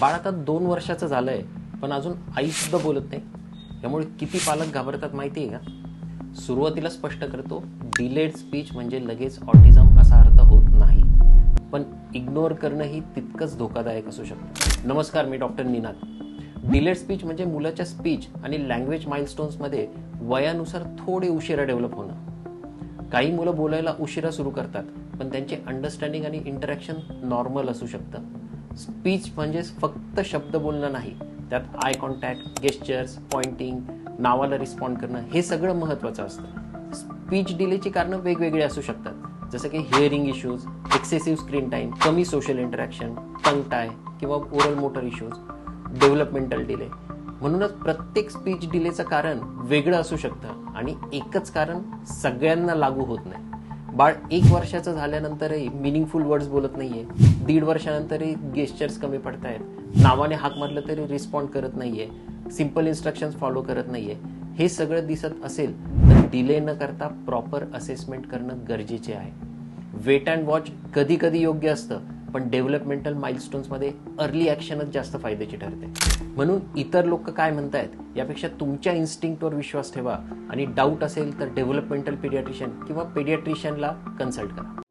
बाळ आता 2 वर्षाचं झालंय पण अजून आई सुद्धा बोलत नाही. यामुळे किती पालक घाबरतात माहिती आहे का? सुरुवातीला स्पष्ट करतो, डिलेड स्पीच म्हणजे लगेच ऑटिझम असा अर्थ होत नाही, पण इग्नोर करणं ही तितकंच धोकादायक असू शकतं. नमस्कार, मी डॉक्टर निनाद. डिलेड स्पीच म्हणजे मुलाच्या स्पीच आणि लँग्वेज माइलस्टोन्समध्ये वयानुसार थोडे उशिरा डेव्हलप होणं. काही मुलं बोलायला उशिरा सुरू करतात, पण त्यांचे अंडरस्टँडिंग आणि इंटरॅक्शन नॉर्मल असू शकतं. स्पीच म्हणजे फक्त शब्द बोलणं नाही, त्यात आय कॉन्टॅक्ट, गेस्चर्स, पॉइंटिंग, नावाला रिस्पॉन्ड करणं हे सगळं महत्त्वाचं असतं. स्पीच डिलेची कारणं वेगवेगळी असू शकतात, जसं की hearing issues, excessive screen time, कमी सोशल इंटरॅक्शन, टंग टाय किंवा oral motor issues, developmental delay. म्हणूनच प्रत्येक स्पीच डिलेचं कारण वेगळं असू शकतं आणि एकच कारण सगळ्यांना लागू होत नाही. बाळ 1 वर्षाचं झाल्यानंतरही मिनिंगफुल वर्ड्स बोलत नाहीये, 1.5 वर्षानंतरही गेस्चर्स कमी पडतायत, नावाने हाक मारलं तरी रिस्पॉन्ड करत नाहीये, सिम्पल इन्स्ट्रक्शन्स फॉलो करत नाहीये, हे सगळं दिसत असेल तर डिले न करता प्रॉपर असेसमेंट करणं गरजेचे आहे. वेट अँड वॉच कधी कधी योग्य असतं, पण डेव्हलपमेंटल माइलस्टोन्समध्ये अर्ली ॲक्शनच जास्त फायद्याची ठरते. म्हणून इतर लोक काय म्हणतायत यापेक्षा तुमच्या इन्स्टिंक्टवर विश्वास ठेवा आणि डाऊट असेल तर डेव्हलपमेंटल पीडियाट्रिशियन किंवा पेडियाट्रिशियनला कन्सल्ट करा.